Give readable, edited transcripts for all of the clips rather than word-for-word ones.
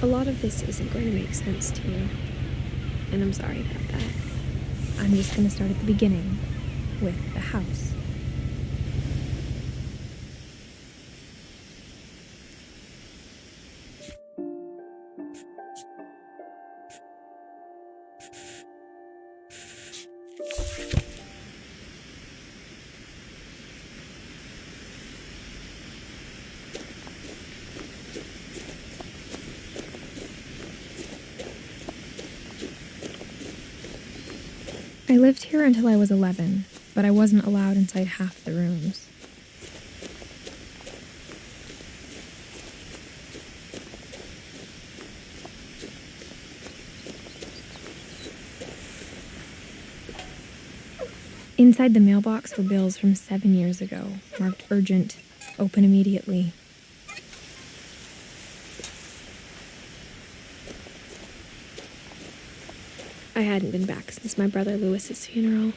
A lot of this isn't going to make sense to you, and I'm sorry about that. I'm just going to start at the beginning, with the house. I lived here until I was 11, but I wasn't allowed inside half the rooms. Inside the mailbox were bills from 7 years ago, marked urgent, open immediately. I hadn't been back since my brother Lewis's funeral.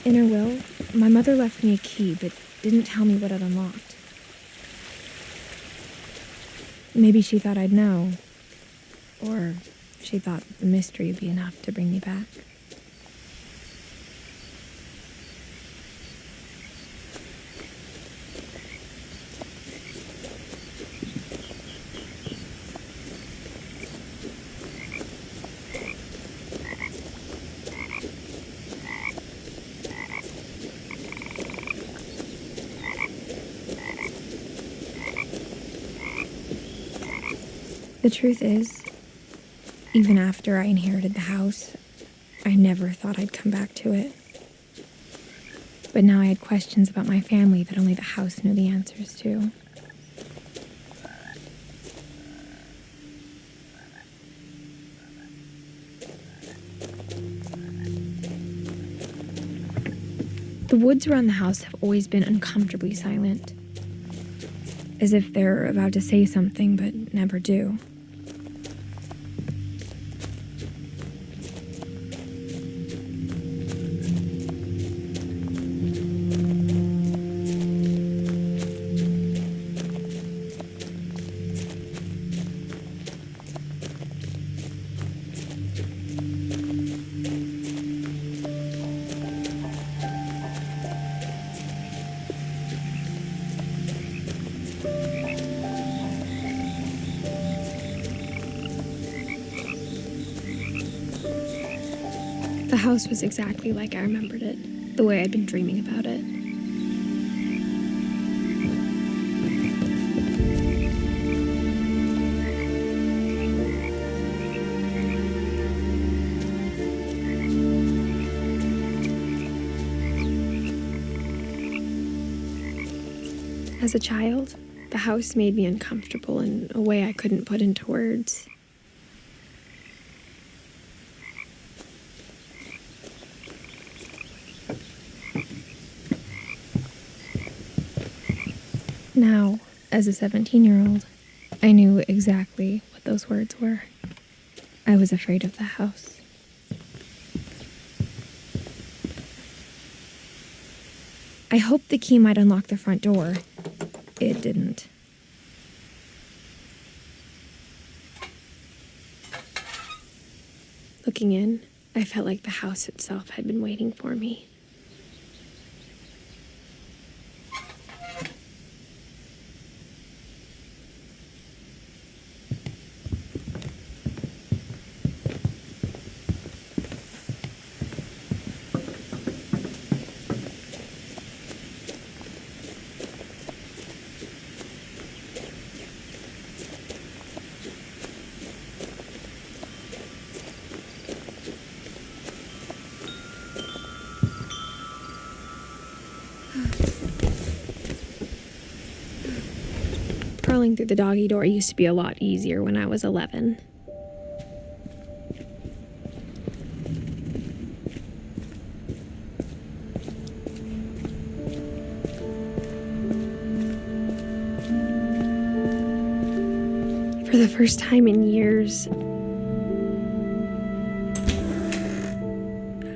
In her will, my mother left me a key, but didn't tell me what it unlocked. Maybe she thought I'd know, or she thought that the mystery would be enough to bring me back. The truth is, even after I inherited the house, I never thought I'd come back to it. But now I had questions about my family that only the house knew the answers to. The woods around the house have always been uncomfortably silent, as if they're about to say something but never do. The house was exactly like I remembered it, the way I'd been dreaming about it. As a child, the house made me uncomfortable in a way I couldn't put into words. Now, as a 17-year-old, I knew exactly what those words were. I was afraid of the house. I hoped the key might unlock the front door. It didn't. Looking in, I felt like the house itself had been waiting for me. Going through the doggy door used to be a lot easier when I was 11. For the first time in years,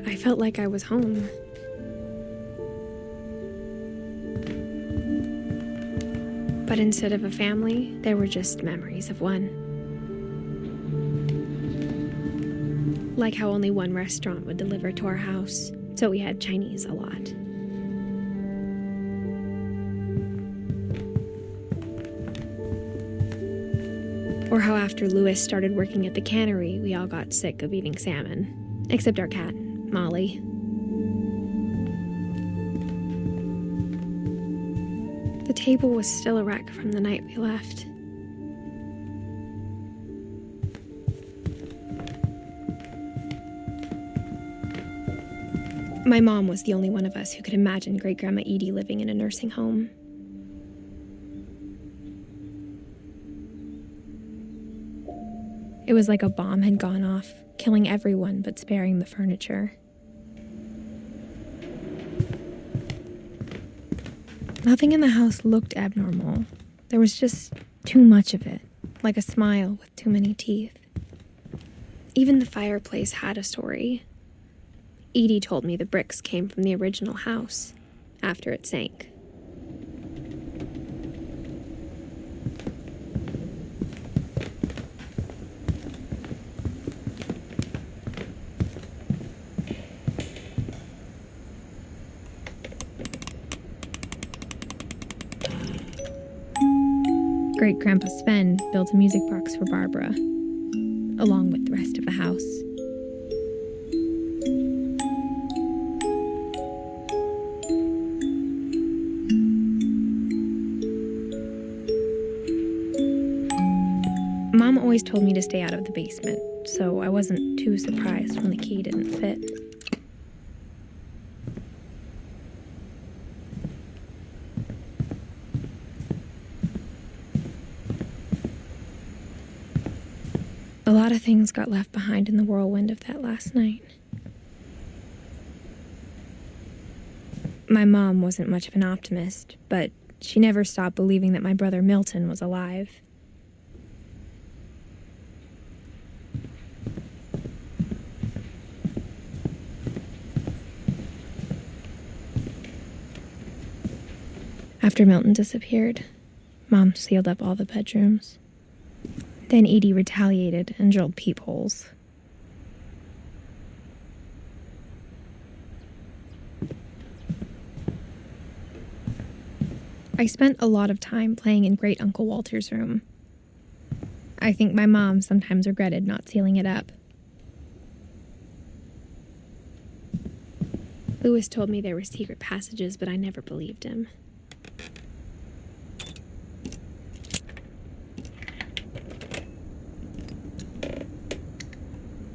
I felt like I was home. But instead of a family, there were just memories of one. Like how only one restaurant would deliver to our house, so we had Chinese a lot. Or how after Louis started working at the cannery, we all got sick of eating salmon. Except our cat, Molly. The table was still a wreck from the night we left. My mom was the only one of us who could imagine Great-Grandma Edie living in a nursing home. It was like a bomb had gone off, killing everyone but sparing the furniture. Nothing in the house looked abnormal. There was just too much of it, like a smile with too many teeth. Even the fireplace had a story. Edie told me the bricks came from the original house, after it sank. Great-Grandpa Sven built a music box for Barbara, along with the rest of the house. Mom always told me to stay out of the basement, so I wasn't too surprised when the key didn't fit. A lot of things got left behind in the whirlwind of that last night. My mom wasn't much of an optimist, but she never stopped believing that my brother Milton was alive. After Milton disappeared, Mom sealed up all the bedrooms. Then Edie retaliated and drilled peepholes. I spent a lot of time playing in Great Uncle Walter's room. I think my mom sometimes regretted not sealing it up. Louis told me there were secret passages, but I never believed him.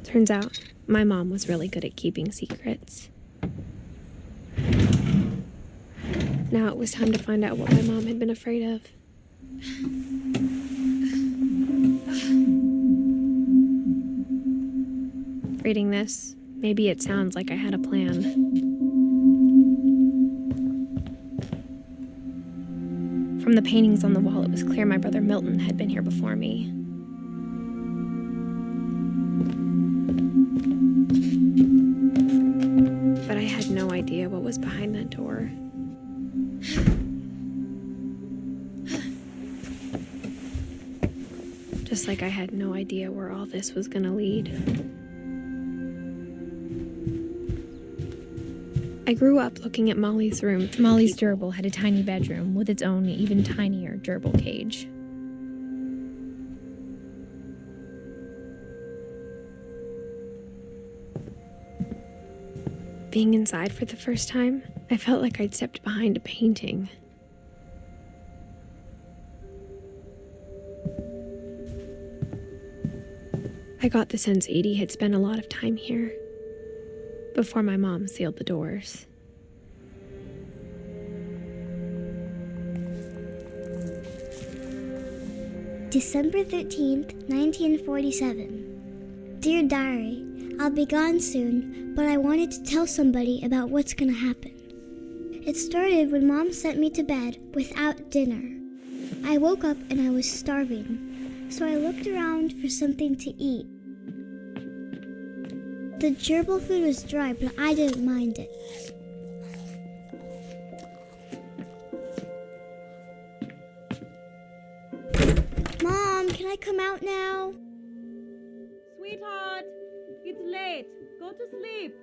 Turns out, my mom was really good at keeping secrets. Now it was time to find out what my mom had been afraid of. Reading this, maybe it sounds like I had a plan. From the paintings on the wall, it was clear my brother Milton had been here before me. But I had no idea what was behind that door. Just like I had no idea where all this was gonna lead. I grew up looking at Molly's room. Molly's gerbil had a tiny bedroom with its own even tinier gerbil cage. Being inside for the first time, I felt like I'd stepped behind a painting. I got the sense Edie had spent a lot of time here, before my mom sealed the doors. December 13th, 1947. Dear Diary, I'll be gone soon, but I wanted to tell somebody about what's gonna happen. It started when Mom sent me to bed without dinner. I woke up and I was starving, so I looked around for something to eat. The gerbil food was dry, but I didn't mind it. Mom, can I come out now? Sweetheart, it's late. Go to sleep.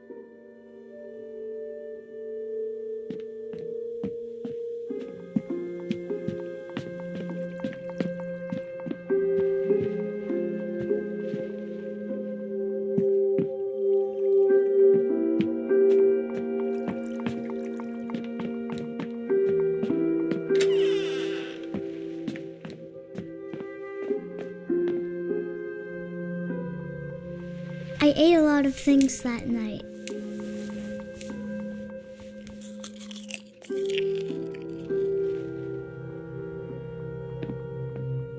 I ate a lot of things that night.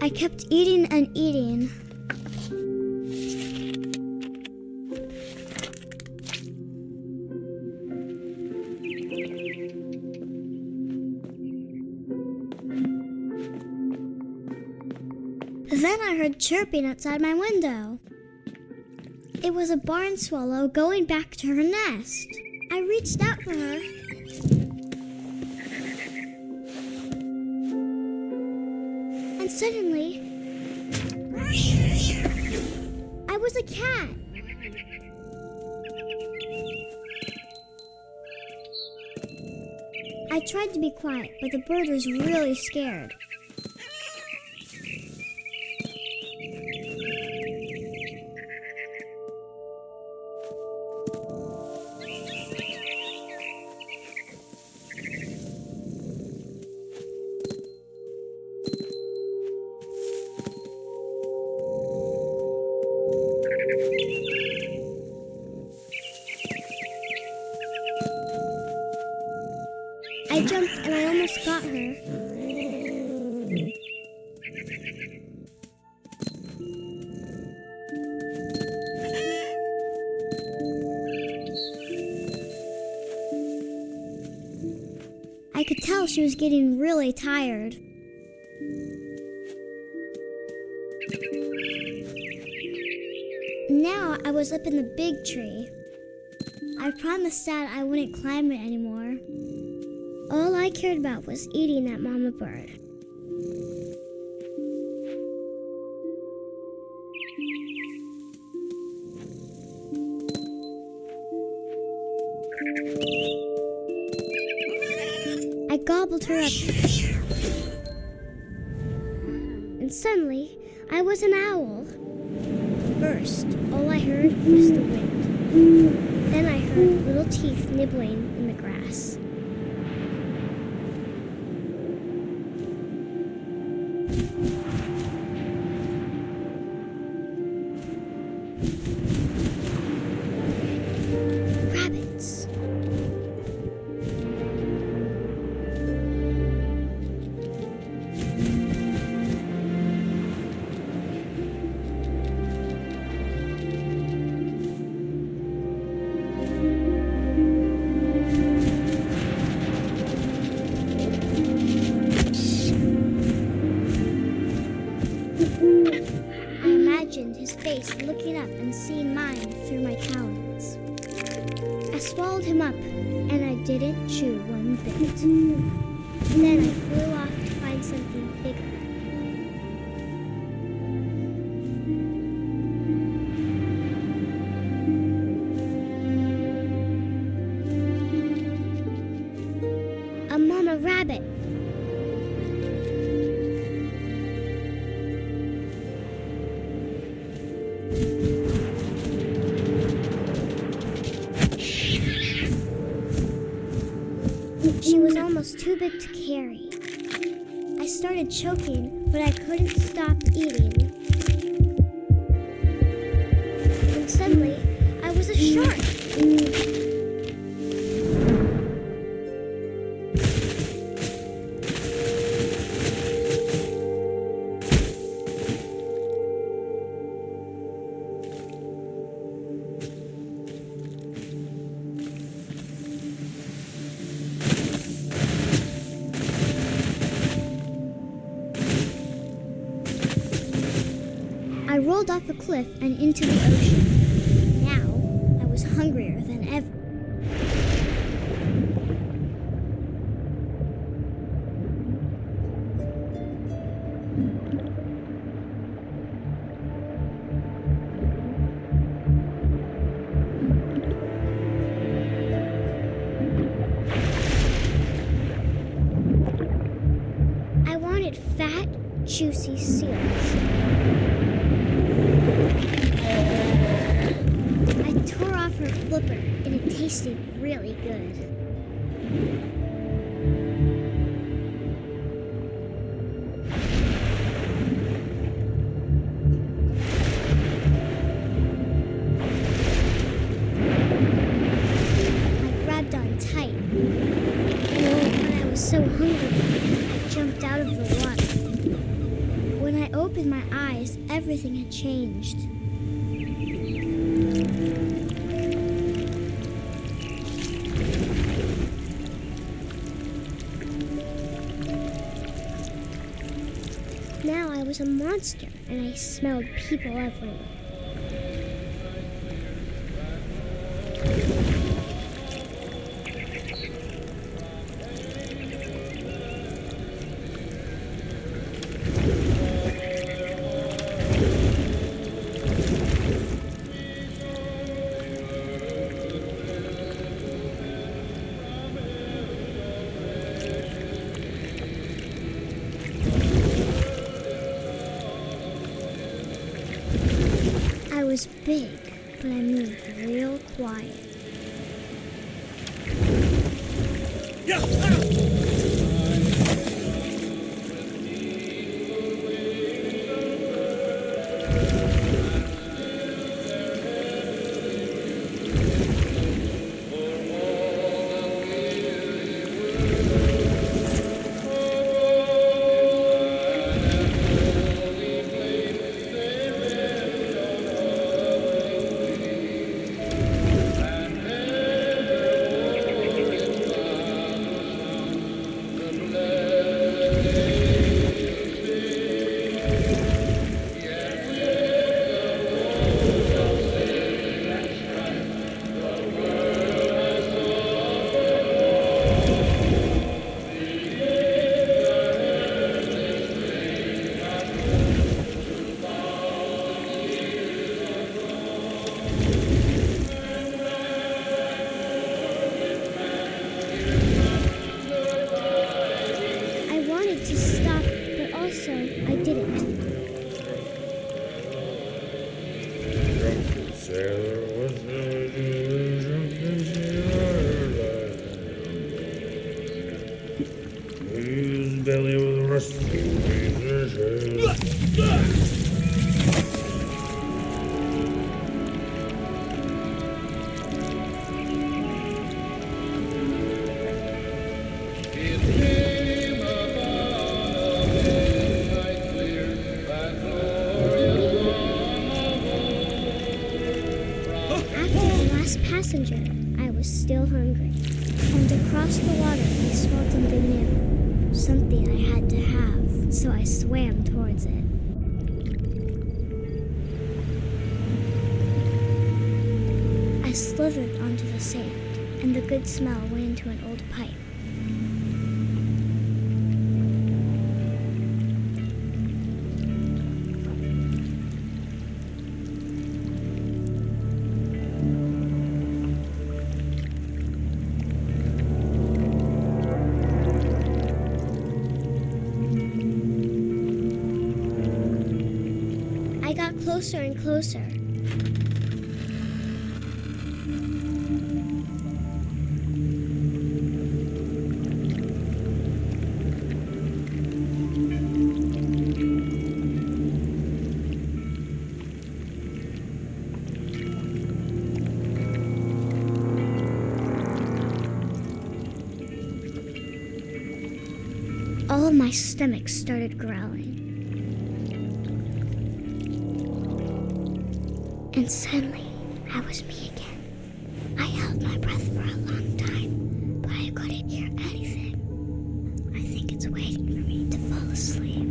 I kept eating and eating. Then I heard chirping outside my window. It was a barn swallow going back to her nest. I reached out for her. And suddenly, I was a cat. I tried to be quiet, but the bird was really scared. I jumped and I almost got her. I could tell she was getting really tired. Now I was up in the big tree. I promised Dad I wouldn't climb it anymore. All I cared about was eating that mama bird. I gobbled her up. And suddenly, I was an owl. First, all I heard was the wind. Then I heard little teeth nibbling in the grass. Rabbits. I imagined his face looking up and seeing mine through my talons. I swallowed him up, and I didn't chew one bit. Then I flew off to find something bigger. A mama rabbit. She was almost too big to carry. I started choking, but I couldn't stop eating. And suddenly, I was a shark. the cliff and into the ocean. Now, I was hungrier than ever. I wanted fat, juicy seals. I tore off her flipper, and it tasted really good. I grabbed on tight. When I was so hungry, I jumped out of the water. When I opened my eyes, everything had changed. Now I was a monster, and I smelled people everywhere. I was big, but I moved real quiet. To stop, but also I didn't. His belly was rusty. Passenger, I was still hungry. And across the water, I smelled something new. Something I had to have, so I swam towards it. I slithered onto the sand, and the good smell went into an old pipe. I got closer and closer. All of my stomach started growling. And suddenly, I was me again. I held my breath for a long time, but I couldn't hear anything. I think it's waiting for me to fall asleep.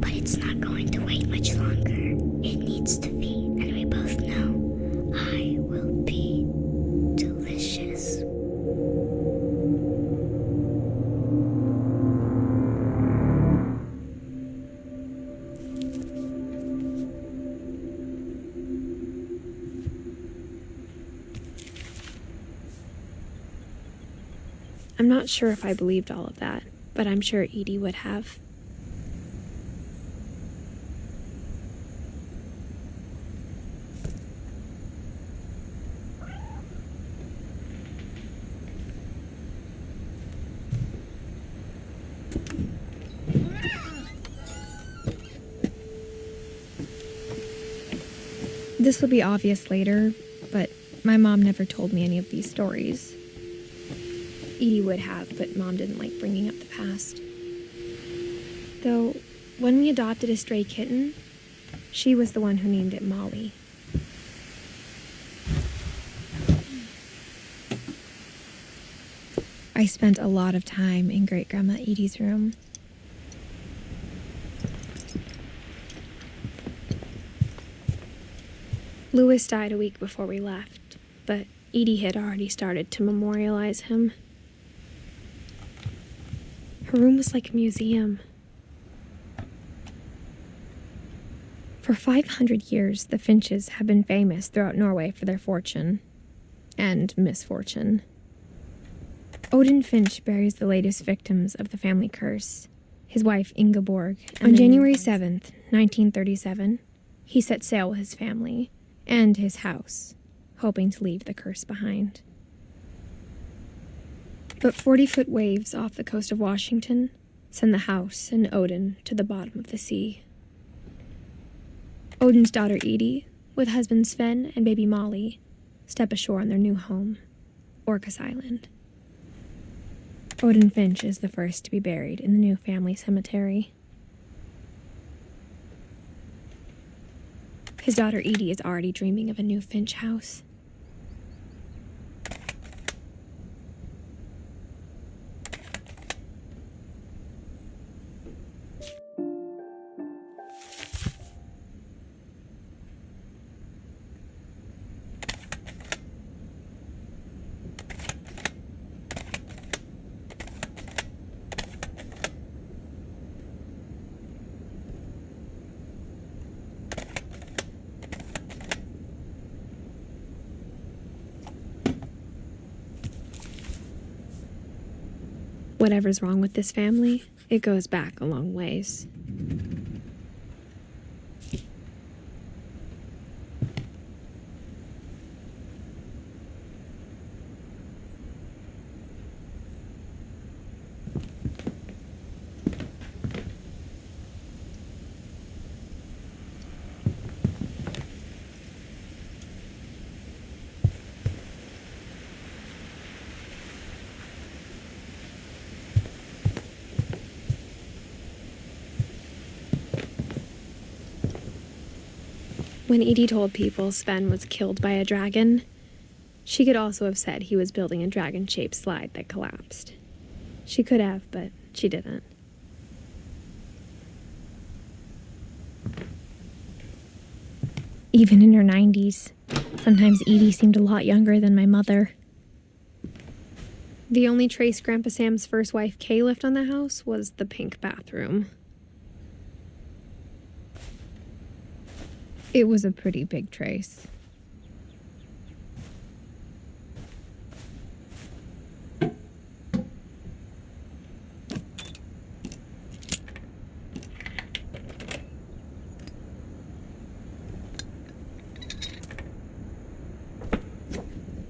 But it's not going to wait much longer. It needs to feed. I'm not sure if I believed all of that, but I'm sure Edie would have. This will be obvious later, but my mom never told me any of these stories. Edie would have, but Mom didn't like bringing up the past. Though, when we adopted a stray kitten, she was the one who named it Molly. I spent a lot of time in Great-Grandma Edie's room. Louis died a week before we left, but Edie had already started to memorialize him. Her room was like a museum. For 500 years, the Finches have been famous throughout Norway for their fortune and misfortune. Odin Finch buries the latest victims of the family curse, his wife Ingeborg. On January 7th, 1937, he set sail with his family and his house, hoping to leave the curse behind. But 40-foot waves off the coast of Washington send the house and Odin to the bottom of the sea. Odin's daughter Edie, with husband Sven and baby Molly, step ashore on their new home, Orcas Island. Odin Finch is the first to be buried in the new family cemetery. His daughter Edie is already dreaming of a new Finch house. Whatever's wrong with this family, it goes back a long ways. When Edie told people Sven was killed by a dragon, she could also have said he was building a dragon-shaped slide that collapsed. She could have, but she didn't. Even in her 90s, sometimes Edie seemed a lot younger than my mother. The only trace Grandpa Sam's first wife Kay left on the house was the pink bathroom. It was a pretty big trace.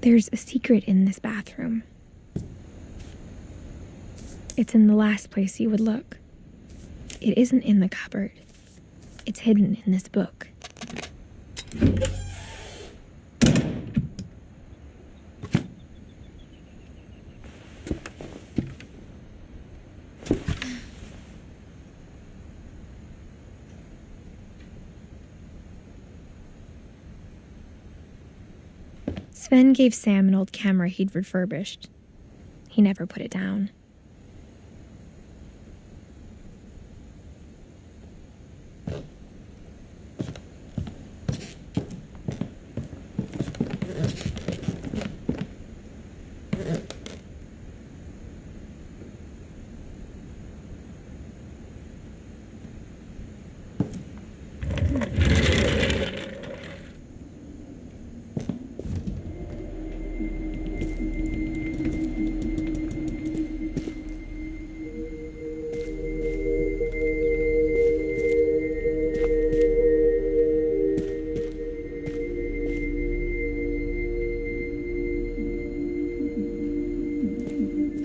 There's a secret in this bathroom. It's in the last place you would look. It isn't in the cupboard. It's hidden in this book. Sven gave Sam an old camera he'd refurbished. He never put it down.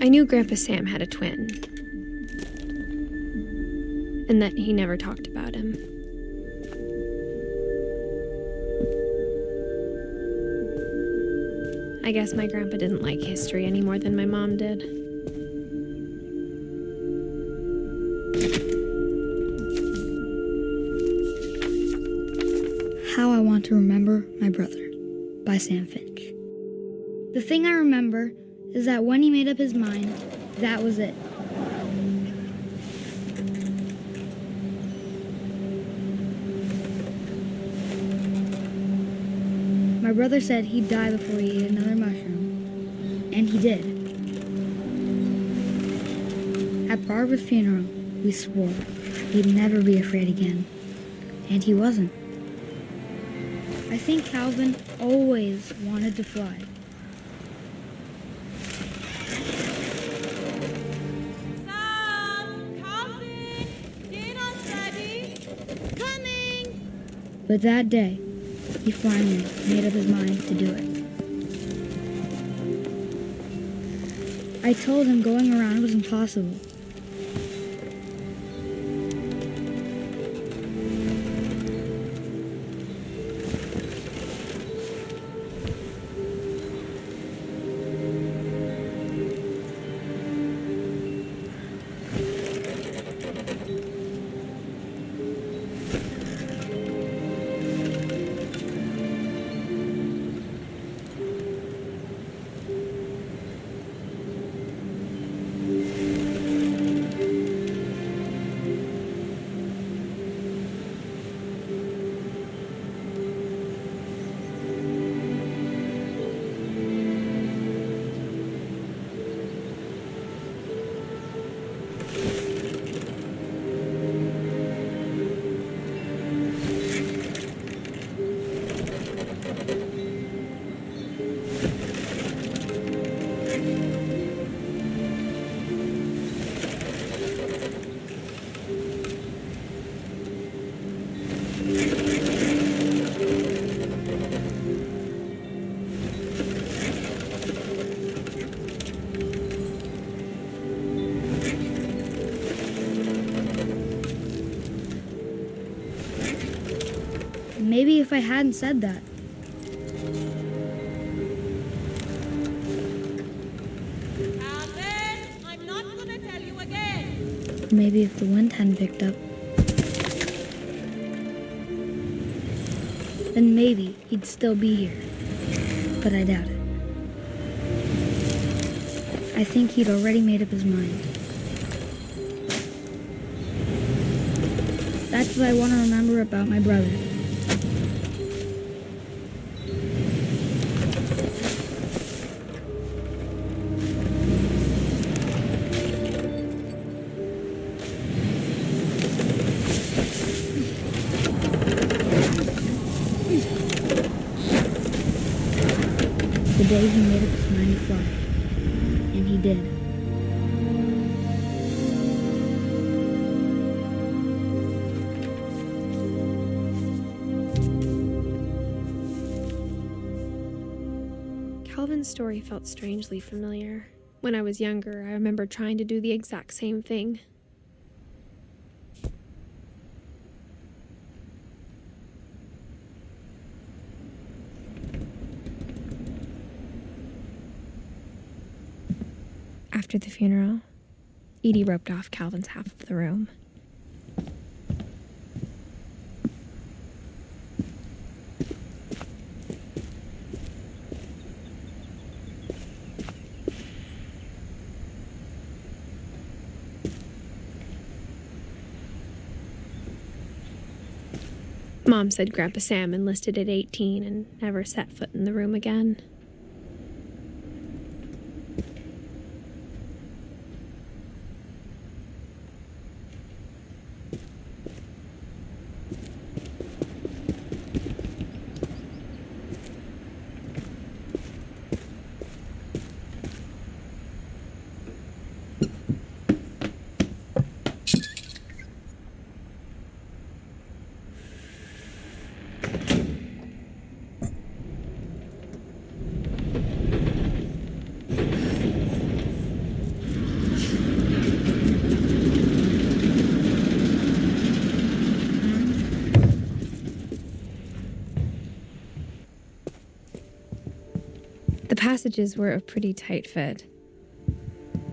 I knew Grandpa Sam had a twin, and that he never talked about him. I guess my grandpa didn't like history any more than my mom did. How I Want to Remember My Brother by Sam Finch. The thing I remember is that when he made up his mind, that was it. My brother said he'd die before he ate another mushroom, and he did. At Barbara's funeral, we swore he'd never be afraid again, and he wasn't. I think Calvin always wanted to fly. Sam, Calvin, dinner's ready. Coming. But that day, he finally made up his mind to do it. I told him going around was impossible. Maybe if I hadn't said that. Calvin, I'm not gonna tell you again. Maybe if the wind hadn't picked up. Then maybe he'd still be here. But I doubt it. I think he'd already made up his mind. That's what I want to remember about my brother. The day he made up his mind to fly. And he did. Calvin's story felt strangely familiar. When I was younger, I remember trying to do the exact same thing. After the funeral, Edie roped off Calvin's half of the room. Mom said Grandpa Sam enlisted at 18 and never set foot in the room again. The passages were a pretty tight fit.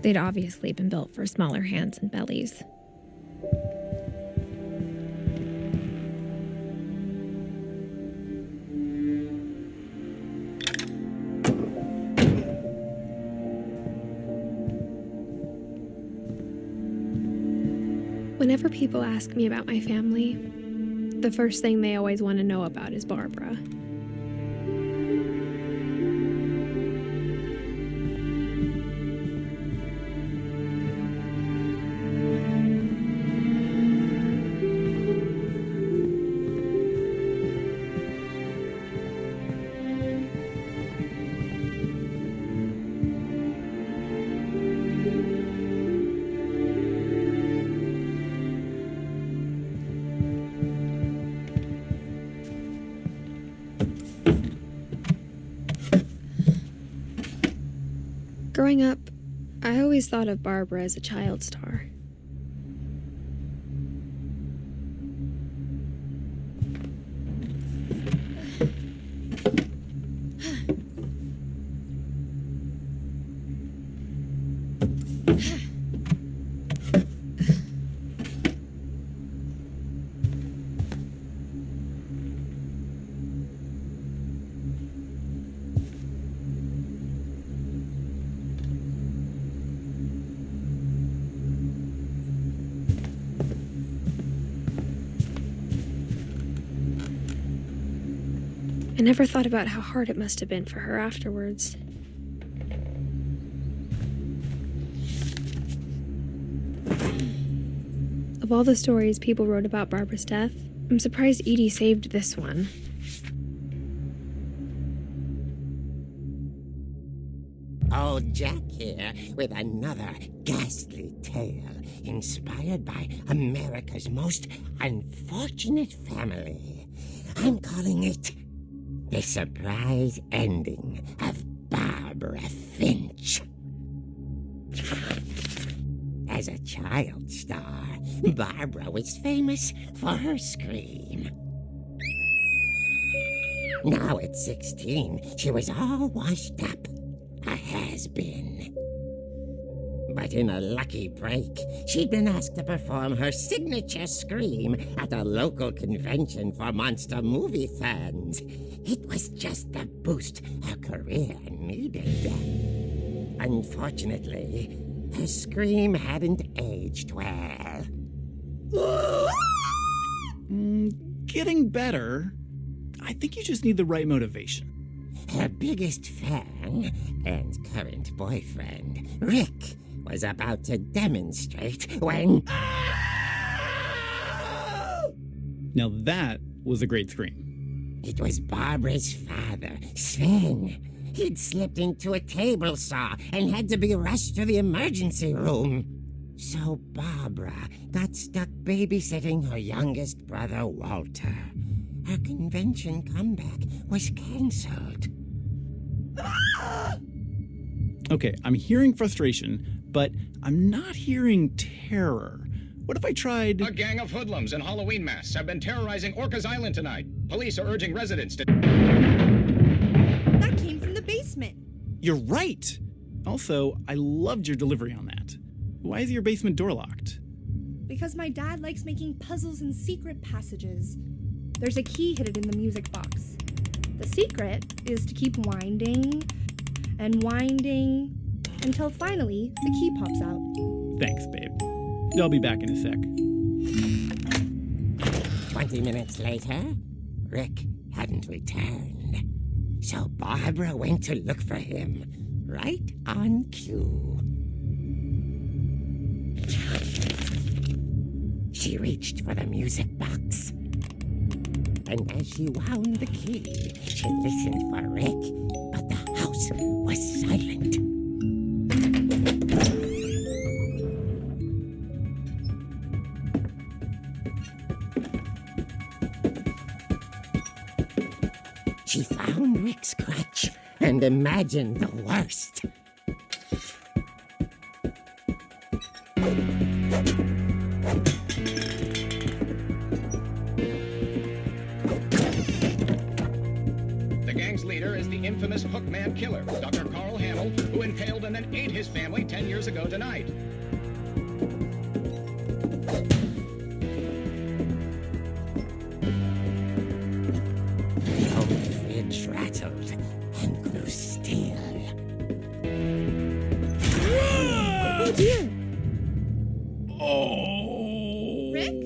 They'd obviously been built for smaller hands and bellies. Whenever people ask me about my family, the first thing they always want to know about is Barbara. Growing up, I always thought of Barbara as a child star. I never thought about how hard it must have been for her afterwards. Of all the stories people wrote about Barbara's death, I'm surprised Edith saved this one. Old Jack here with another ghastly tale inspired by America's most unfortunate family. I'm calling it The Surprise Ending of Barbara Finch. As a child star, Barbara was famous for her scream. Now at 16, she was all washed up, a has-been. But in a lucky break, she'd been asked to perform her signature scream at a local convention for monster movie fans. It was just the boost her career needed. Unfortunately, her scream hadn't aged well. Getting better. I think you just need the right motivation. Her biggest fan and current boyfriend, Rick, was about to demonstrate when... Now that was a great scream. It was Barbara's father, Sven. He'd slipped into a table saw and had to be rushed to the emergency room. So Barbara got stuck babysitting her youngest brother, Walter. Her convention comeback was cancelled. Okay, I'm hearing frustration, but I'm not hearing terror. What if I tried... A gang of hoodlums in Halloween masks have been terrorizing Orcas Island tonight. Police are urging residents to... That came from the basement. You're right! Also, I loved your delivery on that. Why is your basement door locked? Because my dad likes making puzzles and secret passages. There's a key hidden in the music box. The secret is to keep winding and winding until finally the key pops out. Thanks, babe. I'll be back in a sec. 20 minutes later, Rick hadn't returned. So Barbara went to look for him, right on cue. She reached for the music box. And as she wound the key, she listened for Rick, but the house was silent. She found Rick's crutch and imagined the worst. The The gang's leader is the infamous Hookman killer, Dr. Carl Hamill, who impaled and then ate his family 10 years ago tonight. The old fridge rattled and grew still. Oh dear! Rick?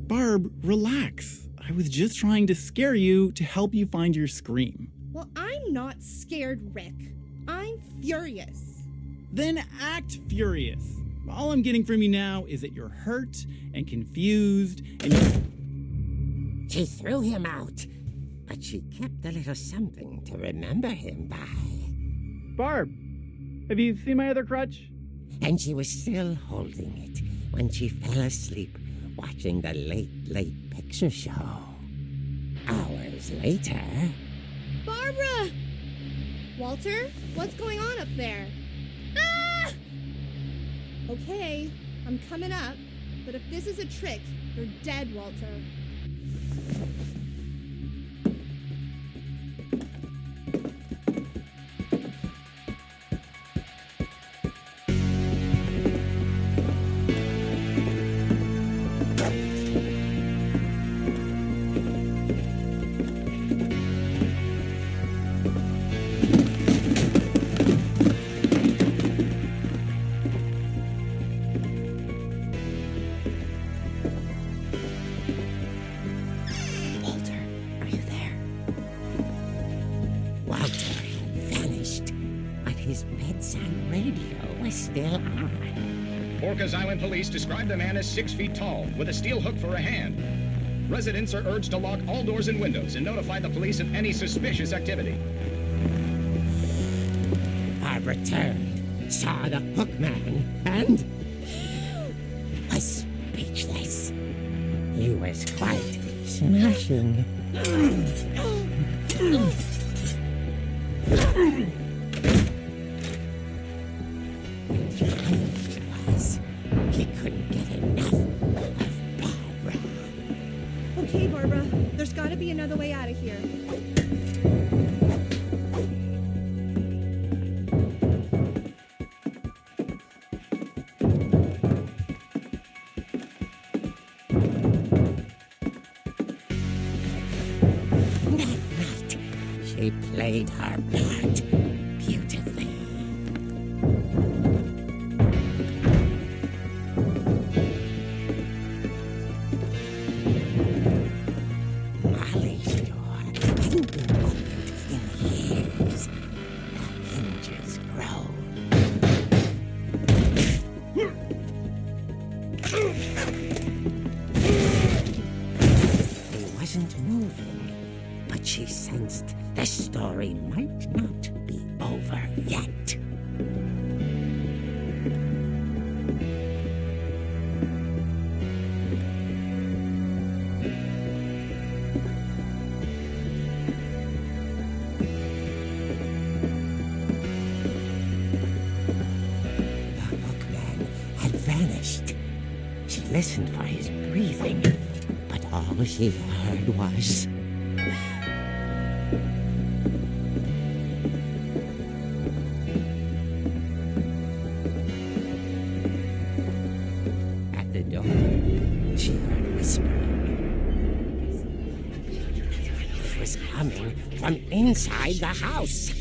Barb, relax. I was just trying to scare you to help you find your scream. Well, I'm not scared, Rick. I'm furious. Then act furious. All I'm getting from you now is that you're hurt and confused and She threw him out, but she kept a little something to remember him by. Barb, have you seen my other crutch? And she was still holding it when she fell asleep watching the late picture show. Hours later... Barbara! Walter, what's going on up there? Ah! Okay, I'm coming up, but if this is a trick, you're dead, Walter. Still on. Orcas Island police describe the man as 6 feet tall, with a steel hook for a hand. Residents are urged to lock all doors and windows and notify the police of any suspicious activity. Barbara turned, saw the hook man, and was speechless. He was quite smashing. He couldn't get enough of Barbara. Okay, Barbara, there's gotta be another way out of here. That night, she played her part beautifully. She sensed the story might not be over yet. The hookman had vanished. She listened for his breathing, but all she heard was... She heard whispering. It was coming from inside the house.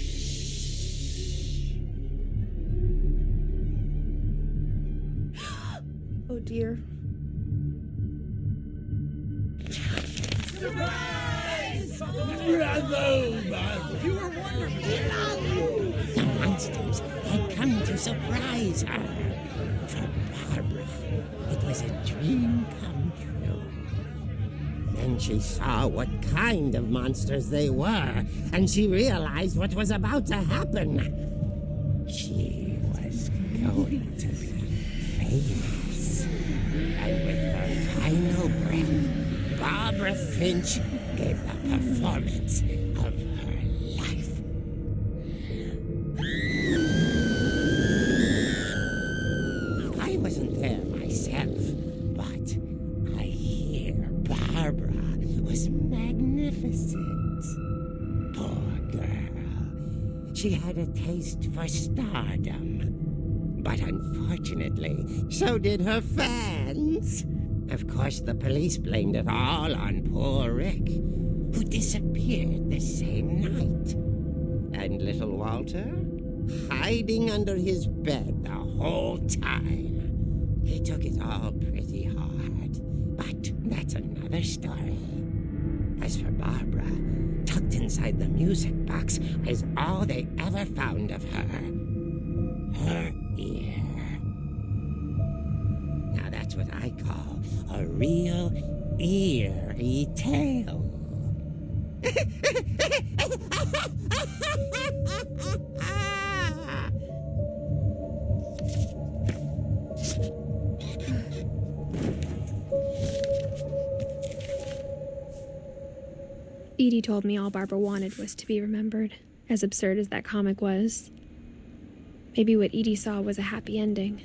Oh dear. Surprise! Bravo, Barbara! You were wonderful! The monsters had come to surprise her. For Barbara, it was a dream come true. Then she saw what kind of monsters they were, and she realized what was about to happen. She was going to be famous. And with her final breath, Barbara Finch gave the performance of her life. I wasn't there myself, but I hear Barbara was magnificent. she had a taste for stardom. But unfortunately, so did her fans. Of course, the police blamed it all on poor Rick, who disappeared the same night. And little Walter, hiding under his bed the whole time. He took it all pretty hard, but that's another story. As for Barbara, tucked inside the music box is all they ever found of her. Her ear. Now that's what I call a real eerie tale. Edie told me all Barbara wanted was to be remembered, as absurd as that comic was. Maybe what Edie saw was a happy ending.